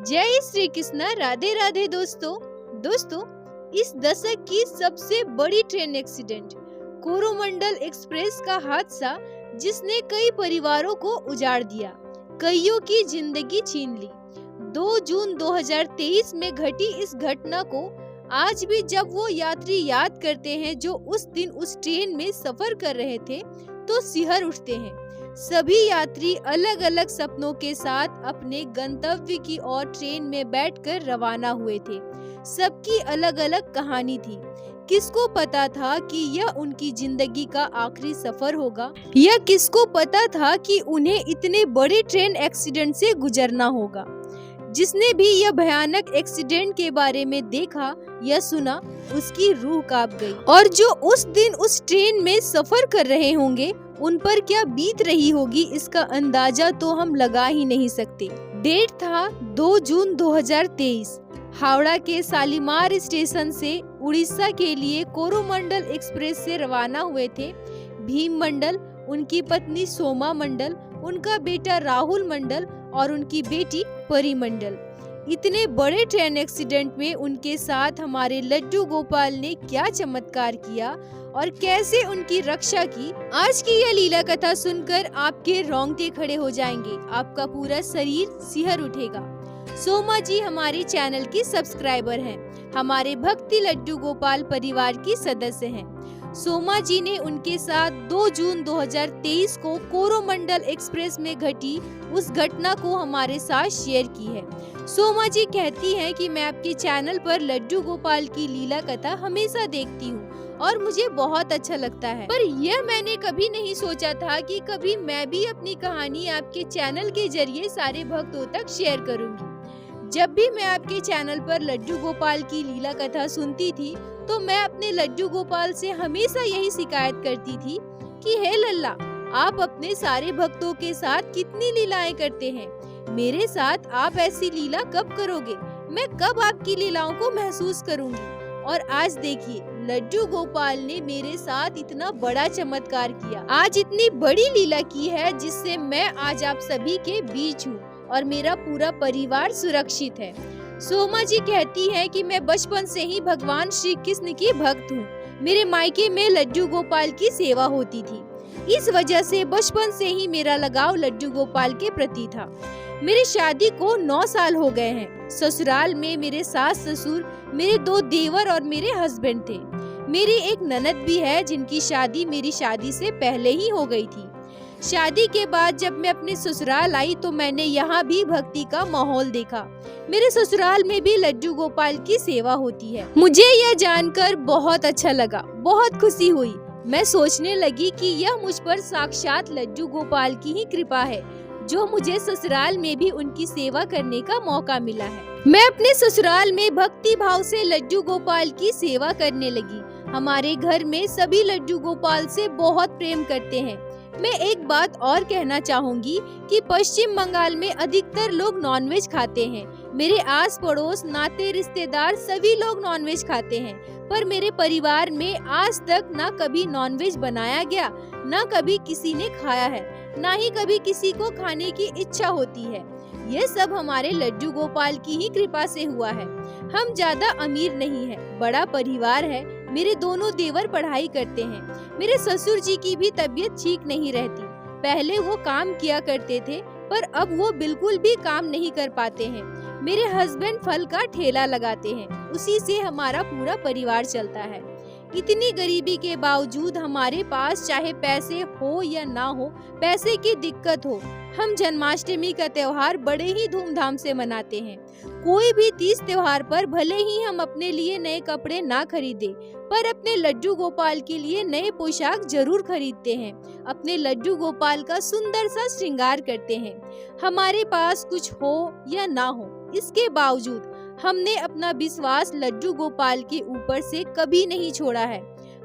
जय श्री कृष्णा, राधे राधे दोस्तों, इस दशक की सबसे बड़ी ट्रेन एक्सीडेंट कोरोमंडल एक्सप्रेस का हादसा जिसने कई परिवारों को उजाड़ दिया, कईयों की जिंदगी छीन ली। 2 जून 2023 में घटी इस घटना को आज भी जब वो यात्री याद करते हैं जो उस दिन उस ट्रेन में सफर कर रहे थे तो सिहर उठते हैं। सभी यात्री अलग अलग सपनों के साथ अपने गंतव्य की ओर ट्रेन में बैठकर रवाना हुए थे। सबकी अलग अलग कहानी थी। किसको पता था कि यह उनकी जिंदगी का आखिरी सफर होगा, या किसको पता था कि उन्हें इतने बड़े ट्रेन एक्सीडेंट से गुजरना होगा। जिसने भी यह भयानक एक्सीडेंट के बारे में देखा या सुना, उसकी रूह कांप गई। और जो उस दिन उस ट्रेन में सफर कर रहे होंगे, उन पर क्या बीत रही होगी, इसका अंदाजा तो हम लगा ही नहीं सकते। डेट था 2 जून 2023। हावड़ा के शालीमार स्टेशन से उड़ीसा के लिए कोरोमंडल एक्सप्रेस से रवाना हुए थे भीम मंडल, उनकी पत्नी सोमा मंडल, उनका बेटा राहुल मंडल और उनकी बेटी परी मंडल। इतने बड़े ट्रेन एक्सीडेंट में उनके साथ हमारे लड्डू गोपाल ने क्या चमत्कार किया और कैसे उनकी रक्षा की, आज की यह लीला कथा सुनकर आपके रोंगटे खड़े हो जाएंगे, आपका पूरा शरीर सिहर उठेगा। सोमा जी हमारे चैनल की सब्सक्राइबर हैं, हमारे भक्ति लड्डू गोपाल परिवार की सदस्य हैं। सोमा जी ने उनके साथ 2 जून 2023 को कोरोमंडल एक्सप्रेस में घटी उस घटना को हमारे साथ शेयर की है। सोमा जी कहती हैं कि मैं आपके चैनल पर लड्डू गोपाल की लीला कथा हमेशा देखती हूँ और मुझे बहुत अच्छा लगता है, पर यह मैंने कभी नहीं सोचा था कि कभी मैं भी अपनी कहानी आपके चैनल के जरिए सारे भक्तों तक शेयर करूंगी। जब भी मैं आपके चैनल पर लड्डू गोपाल की लीला कथा सुनती थी तो मैं अपने लड्डू गोपाल से हमेशा यही शिकायत करती थी कि हे लल्ला, आप अपने सारे भक्तों के साथ कितनी लीलाएं करते हैं, मेरे साथ आप ऐसी लीला कब करोगे, मैं कब आपकी लीलाओं को महसूस करूंगी। और आज देखिए, लड्डू गोपाल ने मेरे साथ इतना बड़ा चमत्कार किया, आज इतनी बड़ी लीला की है जिससे मैं आज आप सभी के बीच हूँ और मेरा पूरा परिवार सुरक्षित है। सोमा जी कहती हैं कि मैं बचपन से ही भगवान श्री कृष्ण की भक्त हूँ। मेरे मायके में लड्डू गोपाल की सेवा होती थी, इस वजह से बचपन से ही मेरा लगाव लड्डू गोपाल के प्रति था। मेरी शादी को 9 साल हो गए हैं। ससुराल में मेरे सास ससुर, मेरे 2 देवर और मेरे हस्बैंड थे। मेरी एक ननद भी है जिनकी शादी मेरी शादी से पहले ही हो गई थी। शादी के बाद जब मैं अपने ससुराल आई तो मैंने यहाँ भी भक्ति का माहौल देखा। मेरे ससुराल में भी लड्डू गोपाल की सेवा होती है। मुझे यह जानकर बहुत अच्छा लगा, बहुत खुशी हुई। मैं सोचने लगी कि यह मुझ पर साक्षात लड्डू गोपाल की ही कृपा है जो मुझे ससुराल में भी उनकी सेवा करने का मौका मिला है। मैं अपने ससुराल में भक्ति भाव से लड्डू गोपाल की सेवा करने लगी। हमारे घर में सभी लड्डू गोपाल से बहुत प्रेम करते हैं। मैं एक बात और कहना चाहूँगी कि पश्चिम बंगाल में अधिकतर लोग नॉनवेज खाते हैं। मेरे आस पड़ोस, नाते रिश्तेदार सभी लोग नॉनवेज खाते हैं, पर मेरे परिवार में आज तक ना कभी नॉनवेज बनाया गया, ना कभी किसी ने खाया है, ना ही कभी किसी को खाने की इच्छा होती है। ये सब हमारे लड्डू गोपाल की ही कृपा से हुआ है। हम ज्यादा अमीर नहीं है, बड़ा परिवार है। मेरे दोनों देवर पढ़ाई करते हैं। मेरे ससुर जी की भी तबीयत ठीक नहीं रहती। पहले वो काम किया करते थे, पर अब वो बिल्कुल भी काम नहीं कर पाते हैं। मेरे हस्बैंड फल का ठेला लगाते हैं, उसी से हमारा पूरा परिवार चलता है। इतनी गरीबी के बावजूद हमारे पास चाहे पैसे हो या ना हो, पैसे की दिक्कत हो, हम जन्माष्टमी का त्योहार बड़े ही धूमधाम से मनाते हैं। कोई भी तीज त्योहार पर भले ही हम अपने लिए नए कपड़े ना खरीदे, पर अपने लड्डू गोपाल के लिए नए पोशाक जरूर खरीदते हैं। अपने लड्डू गोपाल का सुंदर सा श्रृंगार करते हैं। हमारे पास कुछ हो या ना हो, इसके बावजूद हमने अपना विश्वास लड्डू गोपाल के ऊपर से कभी नहीं छोड़ा है।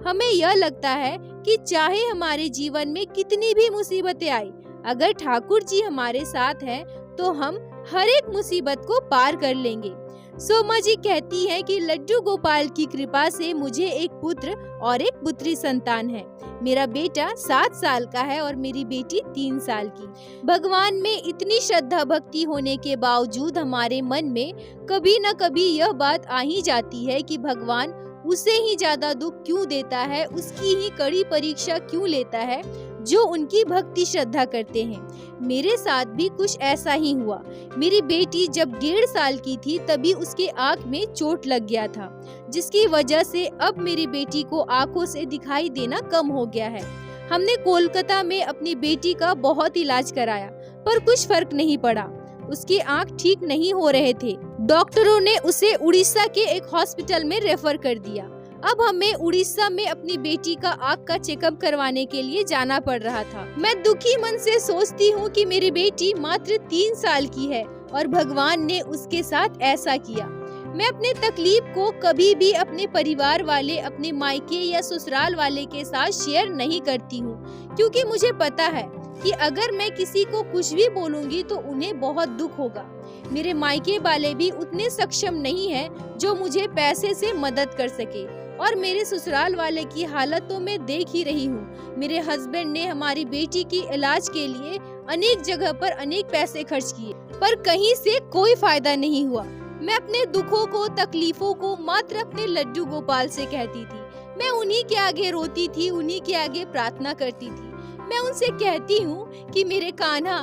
हमें यह लगता है कि चाहे हमारे जीवन में कितनी भी मुसीबतें आई, अगर ठाकुर जी हमारे साथ हैं तो हम हर एक मुसीबत को पार कर लेंगे। सोमा जी कहती हैं कि लड्डू गोपाल की कृपा से मुझे एक पुत्र और एक पुत्री संतान है। मेरा बेटा 7 साल का है और मेरी बेटी 3 साल की। भगवान में इतनी श्रद्धा भक्ति होने के बावजूद हमारे मन में कभी न कभी यह बात आ ही जाती है कि भगवान उसे ही ज्यादा दुख क्यों देता है, उसकी ही कड़ी परीक्षा क्यों लेता है जो उनकी भक्ति श्रद्धा करते हैं। मेरे साथ भी कुछ ऐसा ही हुआ। मेरी बेटी जब 1.5 साल की थी तभी उसके आँख में चोट लग गया था, जिसकी वजह से अब मेरी बेटी को आँखों से दिखाई देना कम हो गया है। हमने कोलकाता में अपनी बेटी का बहुत इलाज कराया पर कुछ फर्क नहीं पड़ा। उसकी आँख ठीक नहीं हो रहे थे। डॉक्टरों ने उसे उड़ीसा के एक हॉस्पिटल में रेफर कर दिया। अब हमें उड़ीसा में अपनी बेटी का आँख का चेकअप करवाने के लिए जाना पड़ रहा था। मैं दुखी मन से सोचती हूँ कि मेरी बेटी मात्र 3 साल की है और भगवान ने उसके साथ ऐसा किया। मैं अपने तकलीफ को कभी भी अपने परिवार वाले, अपने मायके या ससुराल वाले के साथ शेयर नहीं करती हूँ, क्योंकि मुझे पता है कि अगर मैं किसी को कुछ भी बोलूँगी तो उन्हें बहुत दुख होगा। मेरे मायके वाले भी उतने सक्षम नहीं हैं जो मुझे पैसे से मदद कर सके, और मेरे ससुराल वाले की हालत तो मैं देख ही रही हूँ। मेरे हस्बैंड ने हमारी बेटी की इलाज के लिए अनेक जगह पर अनेक पैसे खर्च किए, पर कहीं से कोई फायदा नहीं हुआ। मैं अपने दुखों को, तकलीफों को मात्र अपने लड्डू गोपाल से कहती थी। मैं उन्हीं के आगे रोती थी, उन्हीं के आगे प्रार्थना करती थी। मैं उनसे कहती हूँ कि मेरे कान्हा,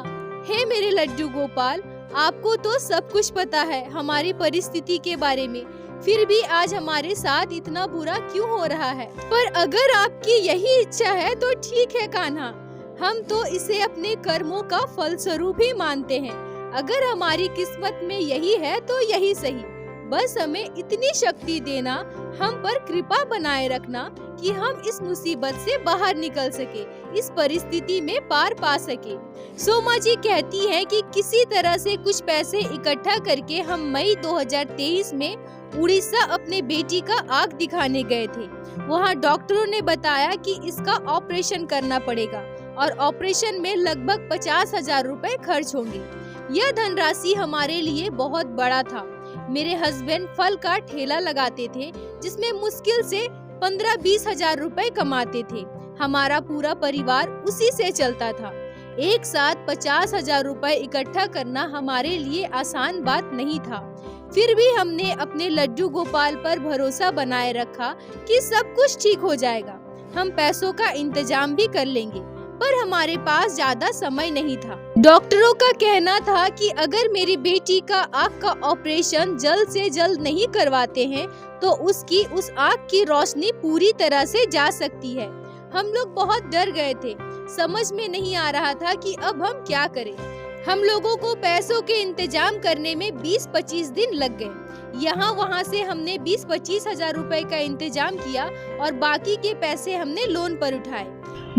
हे मेरे लड्डू गोपाल, आपको तो सब कुछ पता है हमारी परिस्थिति के बारे में, फिर भी आज हमारे साथ इतना बुरा क्यों हो रहा है। पर अगर आपकी यही इच्छा है तो ठीक है कान्हा, हम तो इसे अपने कर्मों का फल स्वरूप ही मानते हैं। अगर हमारी किस्मत में यही है तो यही सही। बस हमें इतनी शक्ति देना, हम पर कृपा बनाए रखना कि हम इस मुसीबत से बाहर निकल सके, इस परिस्थिति में पार पा सके। सोमा जी कहती हैं कि किसी तरह से कुछ पैसे इकट्ठा करके हम मई 2023 में उड़ीसा अपने बेटी का आँख दिखाने गए थे। वहाँ डॉक्टरों ने बताया कि इसका ऑपरेशन करना पड़ेगा और ऑपरेशन में लगभग 50,000 रुपए खर्च होंगे। यह धनराशि हमारे लिए बहुत बड़ा था। मेरे हस्बैंड फल का ठेला लगाते थे, जिसमें मुश्किल से 15-20 हजार रुपए कमाते थे। हमारा पूरा परिवार उसी से चलता था। एक साथ 50,000 रुपए इकट्ठा करना हमारे लिए आसान बात नहीं था। फिर भी हमने अपने लड्डू गोपाल पर भरोसा बनाए रखा कि सब कुछ ठीक हो जाएगा, हम पैसों का इंतजाम भी कर लेंगे। पर हमारे पास ज्यादा समय नहीं था। डॉक्टरों का कहना था कि अगर मेरी बेटी का आँख का ऑपरेशन जल्द से जल्द नहीं करवाते हैं तो उसकी उस आँख की रोशनी पूरी तरह से जा सकती है। हम लोग बहुत डर गए थे, समझ में नहीं आ रहा था कि अब हम क्या करें। हम लोगों को पैसों के इंतजाम करने में 20-25 दिन लग गए। यहाँ वहाँ से हमने 20-25 हजार रुपए का इंतजाम किया और बाकी के पैसे हमने लोन पर उठाए।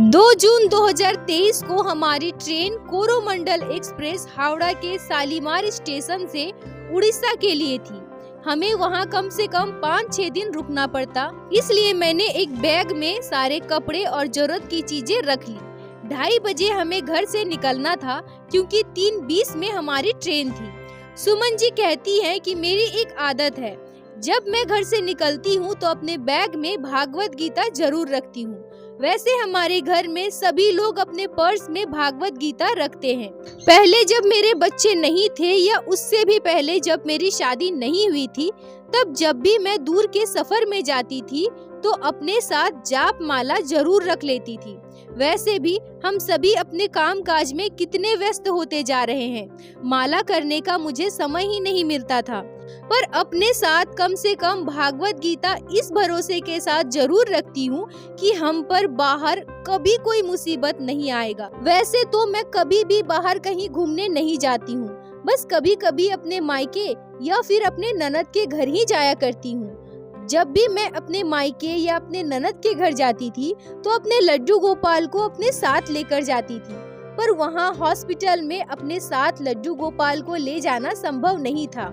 2 जून 2023 को हमारी ट्रेन कोरोमंडल एक्सप्रेस हावड़ा के शालीमार स्टेशन से उड़ीसा के लिए थी। हमें वहाँ कम से कम 5-6 दिन रुकना पड़ता, इसलिए मैंने एक बैग में सारे कपड़े और जरूरत की चीजें रख ली। 2:30 बजे हमें घर से निकलना था क्योंकि 3:20 में हमारी ट्रेन थी। सुमन जी कहती हैं कि मेरी एक आदत है, जब मैं घर से निकलती हूँ तो अपने बैग में भागवत गीता जरूर रखती हूँ। वैसे हमारे घर में सभी लोग अपने पर्स में भागवत गीता रखते हैं। पहले जब मेरे बच्चे नहीं थे या उससे भी पहले जब मेरी शादी नहीं हुई थी, तब जब भी मैं दूर के सफर में जाती थी तो अपने साथ जाप माला जरूर रख लेती थी। वैसे भी हम सभी अपने काम काज में कितने व्यस्त होते जा रहे हैं, माला करने का मुझे समय ही नहीं मिलता था। पर अपने साथ कम से कम भागवत गीता इस भरोसे के साथ जरूर रखती हूँ कि हम पर बाहर कभी कोई मुसीबत नहीं आएगा। वैसे तो मैं कभी भी बाहर कहीं घूमने नहीं जाती हूँ, बस कभी कभी अपने मायके या फिर अपने ननद के घर ही जाया करती हूँ। जब भी मैं अपने मायके या अपने ननद के घर जाती थी तो अपने लड्डू गोपाल को अपने साथ लेकर जाती थी, पर वहाँ हॉस्पिटल में अपने साथ लड्डू गोपाल को ले जाना संभव नहीं था।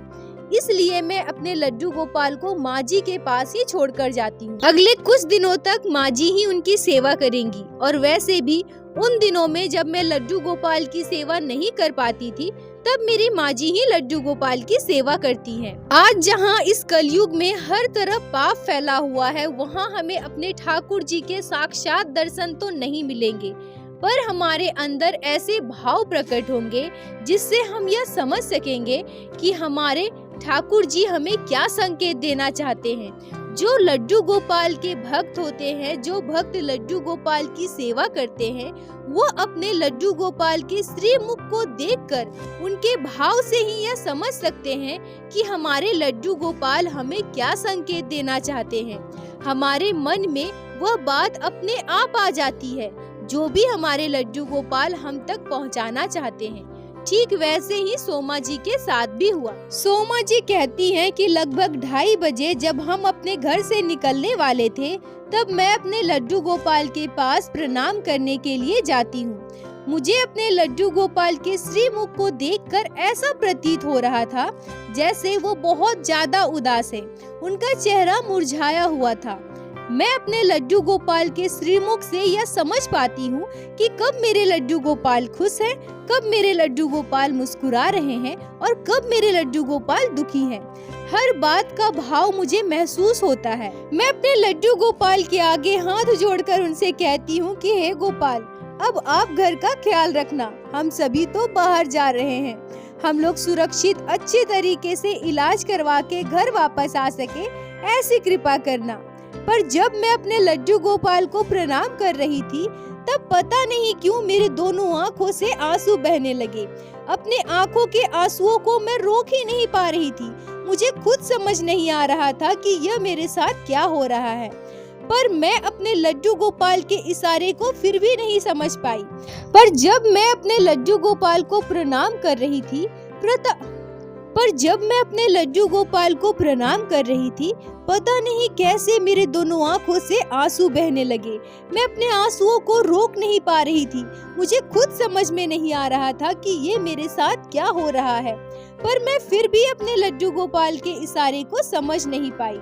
इसलिए मैं अपने लड्डू गोपाल को माँ जी के पास ही छोड़कर जाती हूँ। अगले कुछ दिनों तक माँ जी ही उनकी सेवा करेंगी, और वैसे भी उन दिनों में जब मैं लड्डू गोपाल की सेवा नहीं कर पाती थी तब मेरी माँ जी ही लड्डू गोपाल की सेवा करती हैं। आज जहाँ इस कलयुग में हर तरफ पाप फैला हुआ है, वहाँ हमें अपने ठाकुर जी के साक्षात दर्शन तो नहीं मिलेंगे, पर हमारे अंदर ऐसे भाव प्रकट होंगे जिससे हम यह समझ सकेंगे कि हमारे ठाकुर जी हमें क्या संकेत देना चाहते हैं। जो लड्डू गोपाल के भक्त होते हैं, जो भक्त लड्डू गोपाल की सेवा करते हैं, वो अपने लड्डू गोपाल के श्रीमुख को देखकर उनके भाव से ही यह समझ सकते हैं कि हमारे लड्डू गोपाल हमें क्या संकेत देना चाहते हैं। हमारे मन में वह बात अपने आप आ जाती है जो भी हमारे लड्डू गोपाल हम तक पहुंचाना चाहते हैं। ठीक वैसे ही सोमा जी के साथ भी हुआ। सोमा जी कहती हैं कि लगभग 2:30 बजे जब हम अपने घर से निकलने वाले थे, तब मैं अपने लड्डू गोपाल के पास प्रणाम करने के लिए जाती हूँ। मुझे अपने लड्डू गोपाल के श्रीमुख को देखकर ऐसा प्रतीत हो रहा था जैसे वो बहुत ज्यादा उदास है, उनका चेहरा मुरझाया हुआ था। मैं अपने लड्डू गोपाल के श्रीमुख से यह समझ पाती हूँ कि कब मेरे लड्डू गोपाल खुश हैं, कब मेरे लड्डू गोपाल मुस्कुरा रहे हैं और कब मेरे लड्डू गोपाल दुखी हैं। हर बात का भाव मुझे महसूस होता है। मैं अपने लड्डू गोपाल के आगे हाथ जोड़कर उनसे कहती हूँ कि हे गोपाल, अब आप घर का ख्याल रखना, हम सभी तो बाहर जा रहे हैं। हम लोग सुरक्षित अच्छे तरीके से इलाज करवा के घर वापस आ सके, ऐसी कृपा करना। पर जब मैं अपने लड्डू गोपाल को प्रणाम कर रही थी, तब पता नहीं क्यों मेरे दोनों आँखों से आंसू बहने लगे। अपने आँखों के आंसुओं को मैं रोक ही नहीं पा रही थी। मुझे खुद समझ नहीं आ रहा था कि यह मेरे साथ क्या हो रहा है, पर मैं अपने लड्डू गोपाल के इशारे को फिर भी नहीं समझ पाई। पर जब मैं अपने लड्डू गोपाल को प्रणाम कर रही थी, पता नहीं कैसे मेरे दोनों आंखों से आंसू बहने लगे। मैं अपने आंसुओं को रोक नहीं पा रही थी। मुझे खुद समझ में नहीं आ रहा था कि ये मेरे साथ क्या हो रहा है, पर मैं फिर भी अपने लड्डू गोपाल के इशारे को समझ नहीं पाई।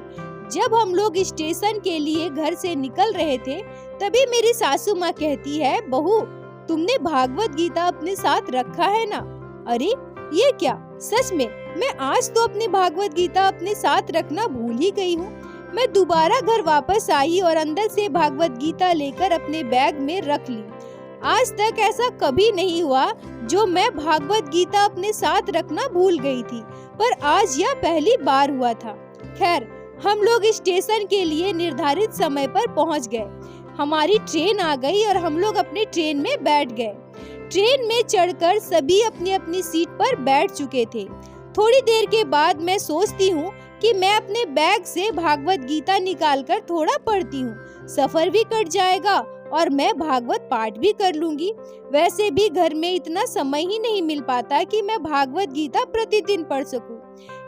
जब हम लोग स्टेशन के लिए घर से निकल रहे थे, तभी मेरी सासू माँ कहती है, बहू तुमने भागवत गीता अपने साथ रखा है ना? अरे ये क्या? सच में मैं आज तो अपनी भागवत गीता अपने साथ रखना भूल ही गई हूँ। मैं दोबारा घर वापस आई और अंदर से भागवत गीता लेकर अपने बैग में रख ली। आज तक ऐसा कभी नहीं हुआ जो मैं भागवत गीता अपने साथ रखना भूल गई थी, पर आज यह पहली बार हुआ था। खैर, हम लोग स्टेशन के लिए निर्धारित समय पर पहुँच गए। हमारी ट्रेन आ गई और हम लोग अपनी ट्रेन में बैठ गए। ट्रेन में चढ़कर सभी अपनी अपनी सीट पर बैठ चुके थे। थोड़ी देर के बाद मैं सोचती हूँ कि मैं अपने बैग से भागवत गीता निकालकर थोड़ा पढ़ती हूँ। सफर भी कट जाएगा और मैं भागवत पाठ भी कर लूंगी। वैसे भी घर में इतना समय ही नहीं मिल पाता कि मैं भागवत गीता प्रतिदिन पढ़ सकूं।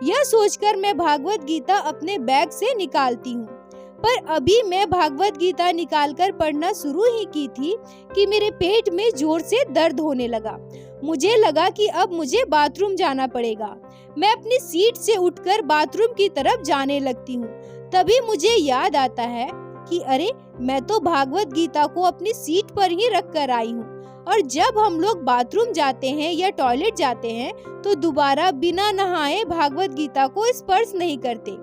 यह सोचकर मैं भागवत गीता अपने बैग से निकालती हूँ। पर अभी मैं भागवत गीता निकालकर पढ़ना शुरू ही की थी कि मेरे पेट में जोर से दर्द होने लगा। मुझे लगा कि अब मुझे बाथरूम जाना पड़ेगा। मैं अपनी सीट से उठकर बाथरूम की तरफ जाने लगती हूँ। तभी मुझे याद आता है कि अरे, मैं तो भागवत गीता को अपनी सीट पर ही रख कर आई हूँ, और जब हम लोग बाथरूम जाते हैं या टॉयलेट जाते हैं तो दोबारा बिना नहाए भागवत गीता को स्पर्श नहीं करते।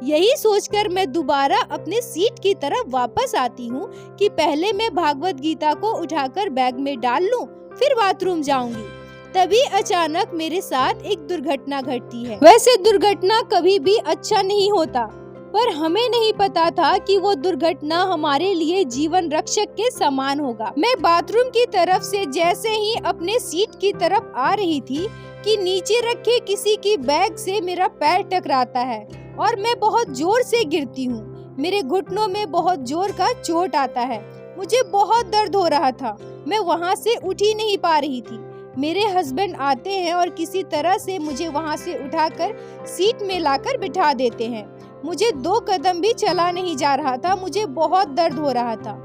यही सोचकर मैं दोबारा अपने सीट की तरफ वापस आती हूँ कि पहले मैं भागवत गीता को उठाकर बैग में डाल लूं, फिर बाथरूम जाऊंगी। तभी अचानक मेरे साथ एक दुर्घटना घटती है। वैसे दुर्घटना कभी भी अच्छा नहीं होता, पर हमें नहीं पता था कि वो दुर्घटना हमारे लिए जीवन रक्षक के समान होगा। मैं बाथरूम की तरफ से जैसे ही अपने सीट की तरफ आ रही थी कि नीचे रखे किसी की बैग से मेरा पैर टकराता है और मैं बहुत जोर से गिरती हूँ। मेरे घुटनों में बहुत जोर का चोट आता है। मुझे बहुत दर्द हो रहा था। मैं वहाँ से उठ ही नहीं पा रही थी। मेरे हस्बैंड आते हैं और किसी तरह से मुझे वहाँ से उठाकर सीट में लाकर बिठा देते हैं। मुझे 2 कदम भी चला नहीं जा रहा था। मुझे बहुत दर्द हो रहा था।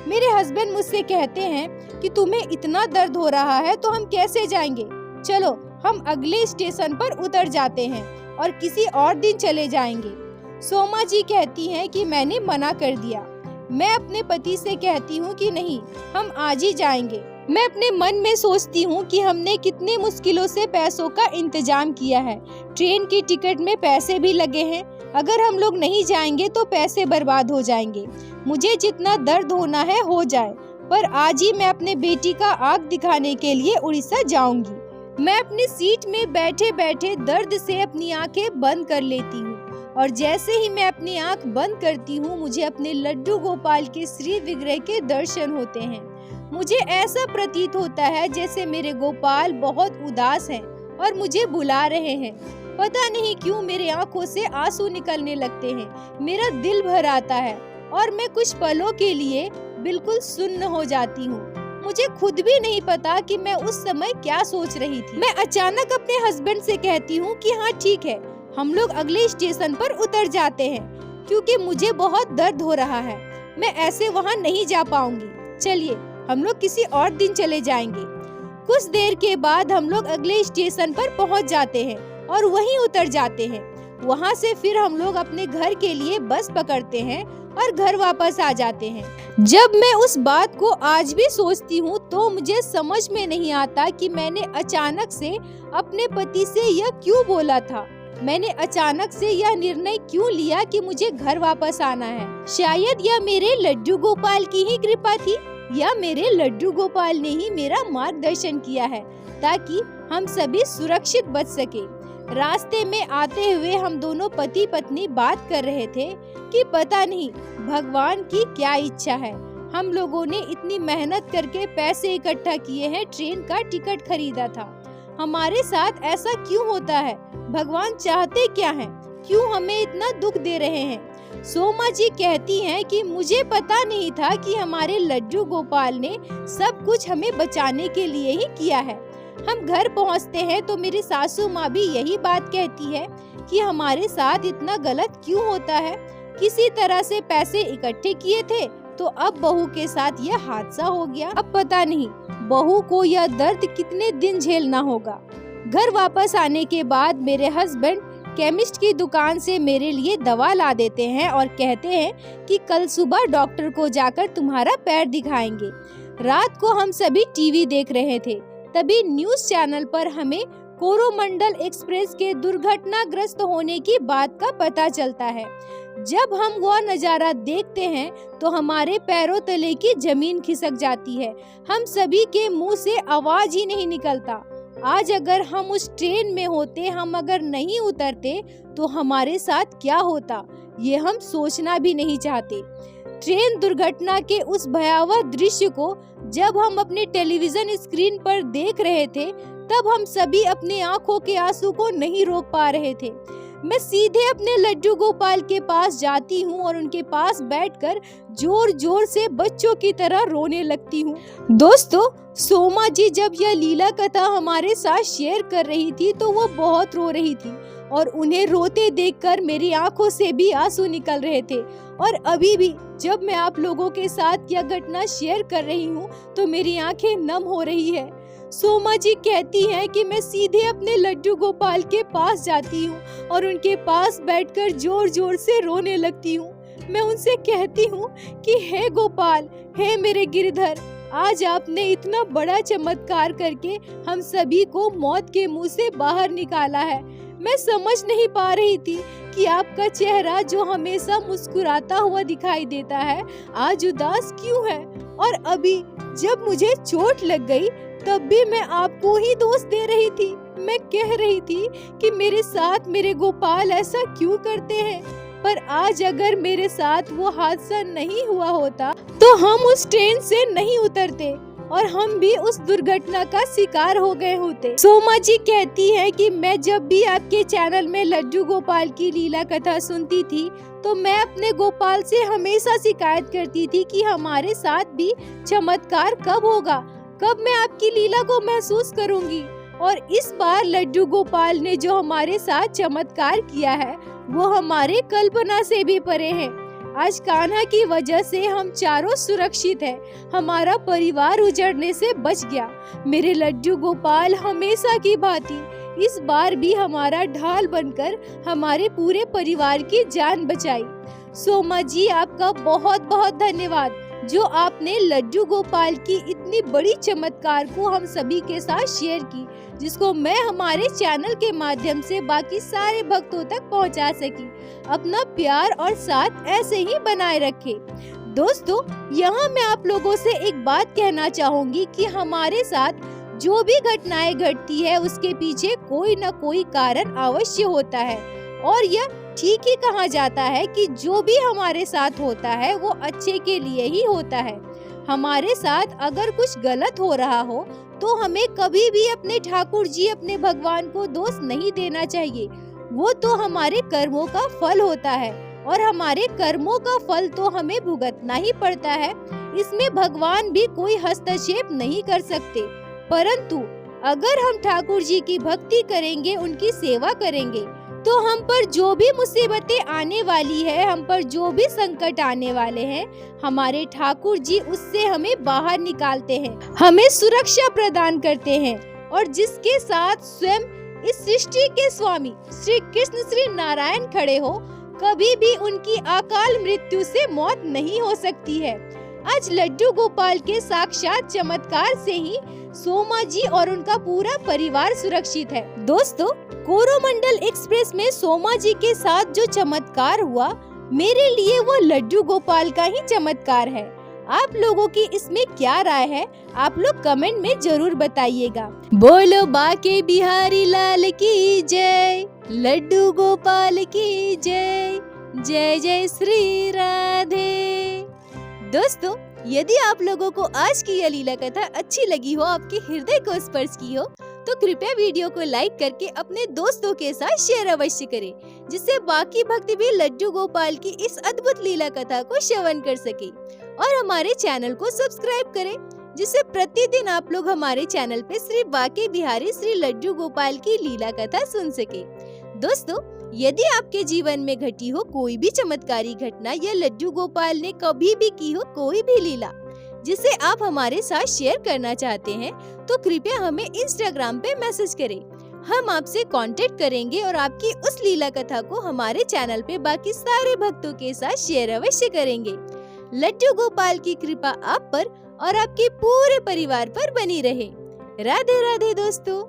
मेरे हस्बैंड मुझसे कहते हैं कि तुम्हें इतना दर्द हो रहा है तो हम कैसे जाएंगे? चलो हम अगले स्टेशन पर उतर जाते हैं और किसी और दिन चले जाएंगे। सोमा जी कहती हैं कि मैंने मना कर दिया। मैं अपने पति से कहती हूँ कि नहीं, हम आज ही जाएंगे। मैं अपने मन में सोचती हूँ कि हमने कितनी मुश्किलों से पैसों का इंतजाम किया है। ट्रेन की टिकट में पैसे भी लगे हैं। अगर हम लोग नहीं जाएंगे तो पैसे बर्बाद हो जाएंगे। मुझे जितना दर्द होना है हो जाए, पर आज ही मैं अपने बेटी का आँख दिखाने के लिए उड़ीसा जाऊंगी। मैं अपनी सीट में बैठे बैठे दर्द से अपनी आंखें बंद कर लेती हूँ और जैसे ही मैं अपनी आंख बंद करती हूँ मुझे अपने लड्डू गोपाल के श्री विग्रह के दर्शन होते हैं। मुझे ऐसा प्रतीत होता है जैसे मेरे गोपाल बहुत उदास हैं और मुझे बुला रहे हैं। पता नहीं क्यों मेरे आंखों से आंसू निकलने लगते हैं। मेरा दिल भर आता है और मैं कुछ पलों के लिए बिल्कुल सुन्न हो जाती हूँ। मुझे खुद भी नहीं पता कि मैं उस समय क्या सोच रही थी। मैं अचानक अपने हस्बैंड से कहती हूँ कि हाँ ठीक है, हम लोग अगले स्टेशन पर उतर जाते हैं क्योंकि मुझे बहुत दर्द हो रहा है। मैं ऐसे वहाँ नहीं जा पाऊंगी। चलिए हम लोग किसी और दिन चले जाएंगे। कुछ देर के बाद हम लोग अगले स्टेशन पर पहुँच जाते हैं और वहीं उतर जाते हैं। वहाँ से फिर हम लोग अपने घर के लिए बस पकड़ते हैं और घर वापस आ जाते हैं। जब मैं उस बात को आज भी सोचती हूँ तो मुझे समझ में नहीं आता कि मैंने अचानक से अपने पति से यह क्यों बोला था। मैंने अचानक से यह निर्णय क्यों लिया कि मुझे घर वापस आना है। शायद यह मेरे लड्डू गोपाल की ही कृपा थी या मेरे लड्डू गोपाल ने ही मेरा मार्गदर्शन किया है ताकि हम सभी सुरक्षित बच सके। रास्ते में आते हुए हम दोनों पति पत्नी बात कर रहे थे कि पता नहीं भगवान की क्या इच्छा है। हम लोगों ने इतनी मेहनत करके पैसे इकट्ठा किए हैं, ट्रेन का टिकट खरीदा था। हमारे साथ ऐसा क्यों होता है? भगवान चाहते क्या हैं? क्यों हमें इतना दुख दे रहे हैं? सोमा जी कहती हैं कि मुझे पता नहीं था कि हमारे लड्डू गोपाल ने सब कुछ हमें बचाने के लिए ही किया है। हम घर पहुंचते हैं तो मेरी सासू माँ भी यही बात कहती है कि हमारे साथ इतना गलत क्यों होता है। किसी तरह से पैसे इकट्ठे किए थे तो अब बहू के साथ यह हादसा हो गया। अब पता नहीं बहू को यह दर्द कितने दिन झेलना होगा। घर वापस आने के बाद मेरे हस्बैंड केमिस्ट की दुकान से मेरे लिए दवा ला देते हैं और कहते हैं कि कल सुबह डॉक्टर को जाकर तुम्हारा पैर दिखाएंगे। रात को हम सभी टीवी देख रहे थे, तभी न्यूज चैनल पर हमें कोरोमंडल एक्सप्रेस के दुर्घटनाग्रस्त होने की बात का पता चलता है। जब हम वह नजारा देखते हैं तो हमारे पैरों तले की जमीन खिसक जाती है। हम सभी के मुंह से आवाज ही नहीं निकलता। आज अगर हम उस ट्रेन में होते, हम अगर नहीं उतरते तो हमारे साथ क्या होता, ये हम सोचना भी नहीं चाहते। ट्रेन दुर्घटना के उस भयावह दृश्य को जब हम अपने टेलीविजन स्क्रीन पर देख रहे थे तब हम सभी अपनी आंखों के आंसू को नहीं रोक पा रहे थे। मैं सीधे अपने लड्डू गोपाल के पास जाती हूँ और उनके पास बैठकर जोर जोर से बच्चों की तरह रोने लगती हूँ। दोस्तों, सोमा जी जब यह लीला कथा हमारे साथ शेयर कर रही थी तो वो बहुत रो रही थी और उन्हें रोते देखकर मेरी आंखों से भी आंसू निकल रहे थे। और अभी भी जब मैं आप लोगों के साथ यह घटना शेयर कर रही हूँ तो मेरी आंखें नम हो रही है। सोमा जी कहती हैं कि मैं सीधे अपने लड्डू गोपाल के पास जाती हूँ और उनके पास बैठकर जोर जोर से रोने लगती हूँ। मैं उनसे कहती हूँ कि हे गोपाल, हे मेरे गिरधर, आज आपने इतना बड़ा चमत्कार करके हम सभी को मौत के मुंह से बाहर निकाला है। मैं समझ नहीं पा रही थी कि आपका चेहरा जो हमेशा मुस्कुराता हुआ दिखाई देता है आज उदास क्यों है। और अभी जब मुझे चोट लग गई तब भी मैं आपको ही दोष दे रही थी। मैं कह रही थी कि मेरे साथ मेरे गोपाल ऐसा क्यों करते हैं, पर आज अगर मेरे साथ वो हादसा नहीं हुआ होता तो हम उस ट्रेन से नहीं उतरते और हम भी उस दुर्घटना का शिकार हो गए होते। सोमा जी कहती है कि मैं जब भी आपके चैनल में लड्डू गोपाल की लीला कथा सुनती थी तो मैं अपने गोपाल से हमेशा शिकायत करती थी कि हमारे साथ भी चमत्कार कब होगा, कब मैं आपकी लीला को महसूस करूंगी। और इस बार लड्डू गोपाल ने जो हमारे साथ चमत्कार किया है वो हमारे कल्पना से भी परे है। आज कान्हा की वजह से हम चारों सुरक्षित हैं। हमारा परिवार उजड़ने से बच गया। मेरे लड्डू गोपाल हमेशा की भांति इस बार भी हमारा ढाल बनकर हमारे पूरे परिवार की जान बचाई। सोमा जी, आपका बहुत बहुत धन्यवाद। जो आपने लड्डू गोपाल की इतनी बड़ी चमत्कार को हम सभी के साथ शेयर की, जिसको मैं हमारे चैनल के माध्यम से बाकी सारे भक्तों तक पहुंचा सकी। अपना प्यार और साथ ऐसे ही बनाए रखे। दोस्तों, यहाँ मैं आप लोगों से एक बात कहना चाहूंगी कि हमारे साथ जो भी घटनाएं घटती है उसके पीछे कोई न कोई कारण अवश्य होता है, और यह ठीक ही कहा जाता है कि जो भी हमारे साथ होता है वो अच्छे के लिए ही होता है। हमारे साथ अगर कुछ गलत हो रहा हो तो हमें कभी भी अपने ठाकुर जी, अपने भगवान को दोष नहीं देना चाहिए। वो तो हमारे कर्मों का फल होता है और हमारे कर्मों का फल तो हमें भुगतना ही पड़ता है। इसमें भगवान भी कोई हस्तक्षेप नहीं कर सकते। परंतु अगर हम ठाकुर जी की भक्ति करेंगे, उनकी सेवा करेंगे, तो हम पर जो भी मुसीबतें आने वाली है, हम पर जो भी संकट आने वाले हैं, हमारे ठाकुर जी उससे हमें बाहर निकालते हैं, हमें सुरक्षा प्रदान करते हैं। और जिसके साथ स्वयं इस सृष्टि के स्वामी श्री कृष्ण श्री नारायण खड़े हो, कभी भी उनकी अकाल मृत्यु से मौत नहीं हो सकती है। आज लड्डू गोपाल के साक्षात चमत्कार से ही सोमा जी और उनका पूरा परिवार सुरक्षित है। दोस्तों, कोरोमंडल एक्सप्रेस में सोमा जी के साथ जो चमत्कार हुआ, मेरे लिए वो लड्डू गोपाल का ही चमत्कार है। आप लोगों की इसमें क्या राय है, आप लोग कमेंट में जरूर बताइएगा। बोलो बाके बिहारी लाल की जय, लड्डू गोपाल की जय, जय जय श्री राधे। दोस्तों, यदि आप लोगों को आज की यह लीला कथा अच्छी लगी हो, आपके हृदय को स्पर्श की हो, तो कृपया वीडियो को लाइक करके अपने दोस्तों के साथ शेयर अवश्य करें, जिससे बाकी भक्त भी लड्डू गोपाल की इस अद्भुत लीला कथा को श्रवण कर सके। और हमारे चैनल को सब्सक्राइब करें, जिससे प्रतिदिन आप लोग हमारे चैनल पे श्री बाके बिहारी श्री लड्डू गोपाल की लीला कथा सुन सके। दोस्तों, यदि आपके जीवन में घटी हो कोई भी चमत्कारी घटना या लड्डू गोपाल ने कभी भी की हो कोई भी लीला जिसे आप हमारे साथ शेयर करना चाहते हैं, तो कृपया हमें इंस्टाग्राम पे मैसेज करें। हम आपसे कांटेक्ट करेंगे और आपकी उस लीला कथा को हमारे चैनल पे बाकी सारे भक्तों के साथ शेयर अवश्य करेंगे। लड्डू गोपाल की कृपा आप पर और आपके पूरे परिवार पर बनी रहे। राधे राधे दोस्तों।